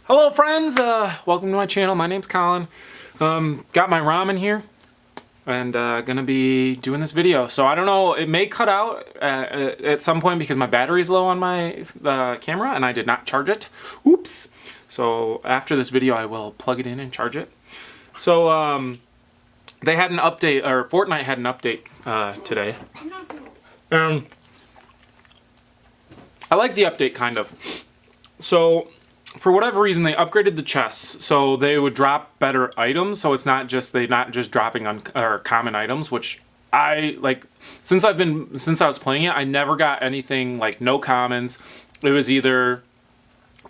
Hello friends, welcome to my channel. My name's Colin. Got my ramen here and gonna be doing this video. So I don't know, it may cut out at some point because my battery's low on my camera and I did not charge it. Oops. So after this video I will plug it in and charge it. So they had an update, or Fortnite had an update today. I like the update kind of. So, for whatever reason, they upgraded the chests, so they would drop better items. So it's not just dropping on common items, which I like. Since I was playing it, I never got anything like no commons. It was either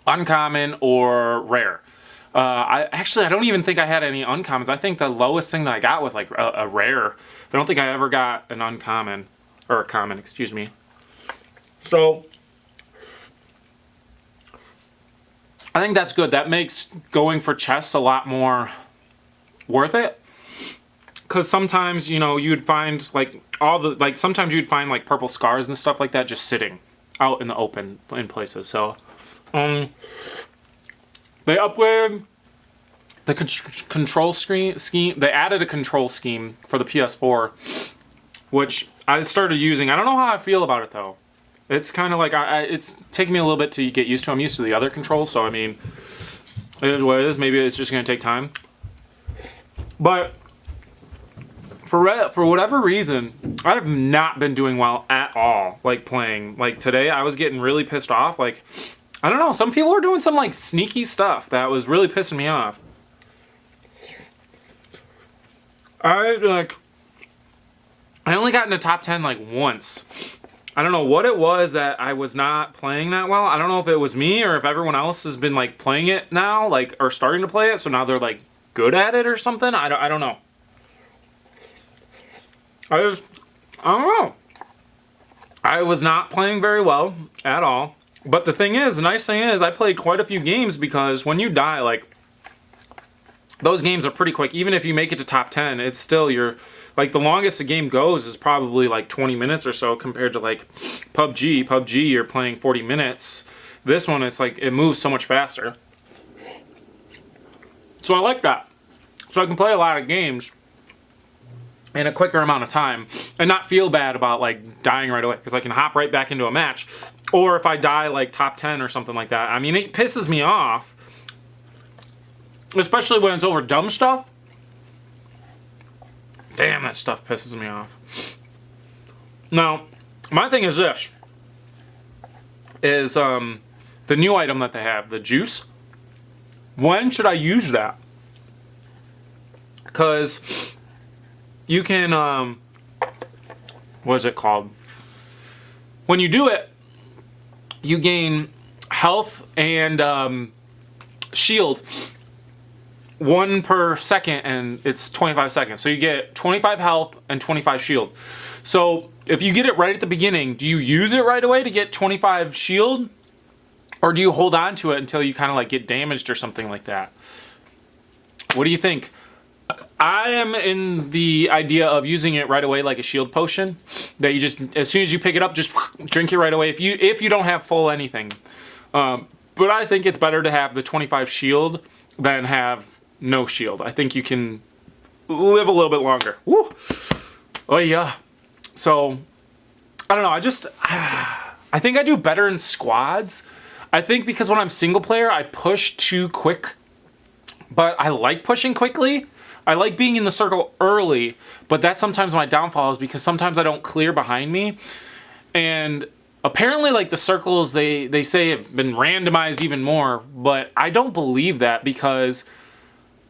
uncommon or rare. I don't even think I had any uncommons. I think the lowest thing that I got was like a rare. I don't think I ever got an uncommon or a common. Excuse me. So I think that's good. That makes going for chests a lot more worth it. Because sometimes, you know, you'd find like sometimes you'd find like purple scars and stuff like that just sitting out in the open in places. So, they upgraded the control scheme. They added a control scheme for the PS4, which I started using. I don't know how I feel about it though. It's kind of like, it's taking me a little bit to get used to. I'm used to the other controls, so I mean, it is what it is. Maybe it's just going to take time. But for whatever reason, I have not been doing well at all, like playing. Like today, I was getting really pissed off. Like, I don't know, some people are doing some like sneaky stuff that was really pissing me off. I only got in the top 10 like once. I don't know what it was that I was not playing that well. I don't know if it was me or if everyone else has been like playing it now, like, or starting to play it, so now they're like good at it or something. I don't know. I don't know. I was not playing very well at all. But the nice thing is I played quite a few games, because when you die, like, those games are pretty quick. Even if you make it to top 10, it's still like the longest a game goes is probably like 20 minutes or so compared to like PUBG. PUBG, you're playing 40 minutes. This one, it's like, it moves so much faster. So I like that. So I can play a lot of games in a quicker amount of time and not feel bad about like dying right away, because I can hop right back into a match. Or if I die like top 10 or something like that, I mean, it pisses me off, especially when it's over dumb stuff. Damn, that stuff pisses me off. Now, my thing is this. Is the new item that they have, the juice. When should I use that? Because you can, what is it called? When you do it, you gain health and shield. 1 per second, and it's 25 seconds. So you get 25 health and 25 shield. So if you get it right at the beginning, do you use it right away to get 25 shield? Or do you hold on to it until you kind of like get damaged or something like that? What do you think? I am in the idea of using it right away like a shield potion. That you just, as soon as you pick it up, just drink it right away if you don't have full anything. But I think it's better to have the 25 shield than have no shield. I think you can live a little bit longer. Woo! Oh yeah. So, I don't know, I think I do better in squads. I think because when I'm single player, I push too quick. But I like pushing quickly. I like being in the circle early, but that's sometimes my downfall, is because sometimes I don't clear behind me. And apparently, like, the circles, they say have been randomized even more, but I don't believe that, because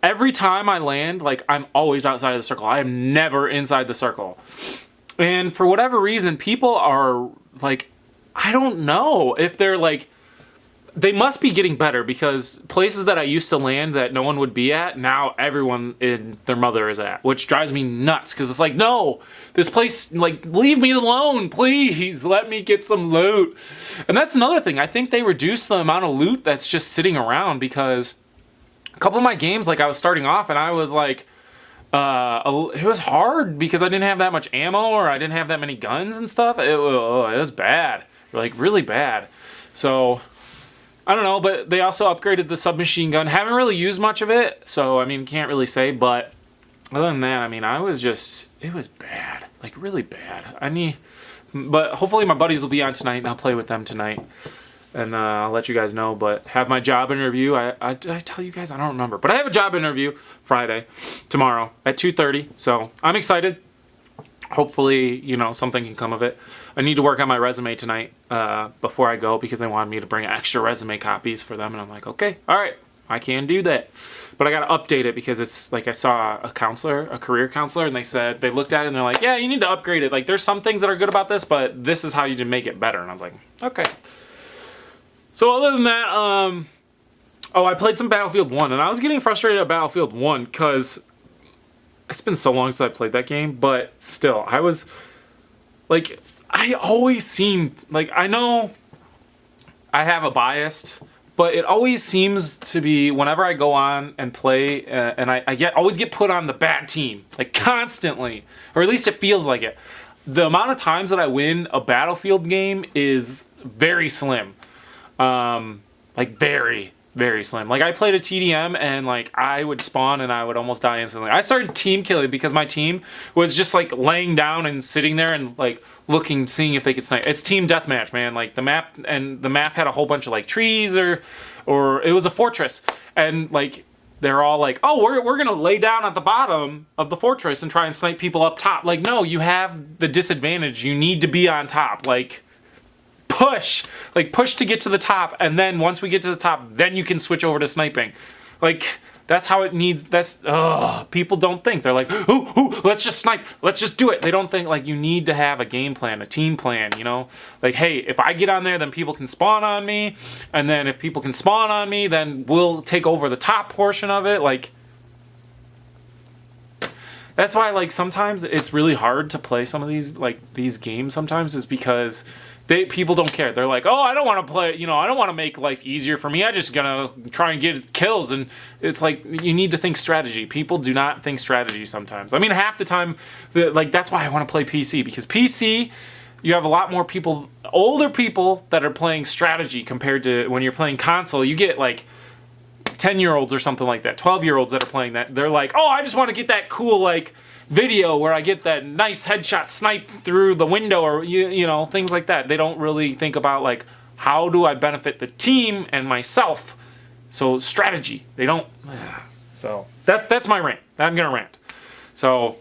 every time I land, like, I'm always outside of the circle. I am never inside the circle. And for whatever reason, people are, like, I don't know if they're, like, they must be getting better, because places that I used to land that no one would be at, now everyone and their mother is at, which drives me nuts, because it's like, no, this place, like, leave me alone, please, let me get some loot. And that's another thing, I think they reduced the amount of loot that's just sitting around, because a couple of my games, like, I was starting off and I was like, it was hard because I didn't have that much ammo, or I didn't have that many guns and stuff. It was bad, like really bad. So I don't know, but they also upgraded the submachine gun. Haven't really used much of it, so I mean, can't really say. But other than that, I mean, it was bad, like really bad. But hopefully my buddies will be on tonight, and I'll play with them tonight, and I'll let you guys know. But have my job interview. Did I tell you guys? I don't remember, but I have a job interview Friday, tomorrow at 2:30. So I'm excited. Hopefully, you know, something can come of it. I need to work on my resume tonight before I go, because they wanted me to bring extra resume copies for them. And I'm like, okay, all right, I can do that. But I got to update it, because it's like I saw a career counselor, and they looked at it and they're like, yeah, you need to upgrade it. Like, there's some things that are good about this, but this is how you can make it better. And I was like, okay. So other than that, oh, I played some Battlefield 1, and I was getting frustrated at Battlefield 1 because it's been so long since I played that game, but still, I was, like, I always seem, like, I know I have a bias, but it always seems to be, whenever I go on and play, and I always get put on the bad team, like, constantly, or at least it feels like it. The amount of times that I win a Battlefield game is very slim. Like, very, very slim. Like, I played a TDM, and like I would spawn and I would almost die instantly. I started team killing because my team was just like laying down and sitting there and like looking, seeing if they could snipe. It's team deathmatch, man. Like, the map had a whole bunch of like trees, or it was a fortress, and like they're all like, oh, we're gonna lay down at the bottom of the fortress and try and snipe people up top. Like, no, you have the disadvantage. You need to be on top. Like, push to get to the top, and then once we get to the top, then you can switch over to sniping. Like, that's how it needs. People don't think. They're like, ooh, let's just snipe, let's just do it. They don't think, like, you need to have a game plan, a team plan, you know? Like, hey, if I get on there, then people can spawn on me, and then if people can spawn on me, then we'll take over the top portion of it. Like, that's why, like, sometimes it's really hard to play some of these games sometimes, is because people don't care. They're like, oh, I don't want to play, you know, I don't want to make life easier for me. I just gonna try and get kills. And it's like, you need to think strategy. People do not think strategy sometimes. I mean, half the time, like, that's why I want to play PC, because PC, you have a lot more people, older people that are playing strategy compared to when you're playing console. You get like 10-year-olds or something like that, 12-year-olds that are playing that. They're like, oh, I just want to get that cool, like, video where I get that nice headshot snipe through the window, or you know, things like that. They don't really think about, like, how do I benefit the team and myself? So strategy, they don't. So that's my rant. I'm gonna rant. So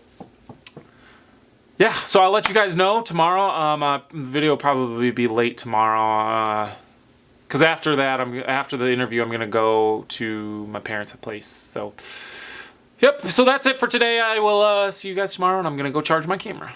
yeah, so I'll let you guys know tomorrow. My video will probably be late tomorrow, because after that, after the interview, I'm gonna go to my parents' place. So yep, so that's it for today. I will see you guys tomorrow, and I'm gonna go charge my camera.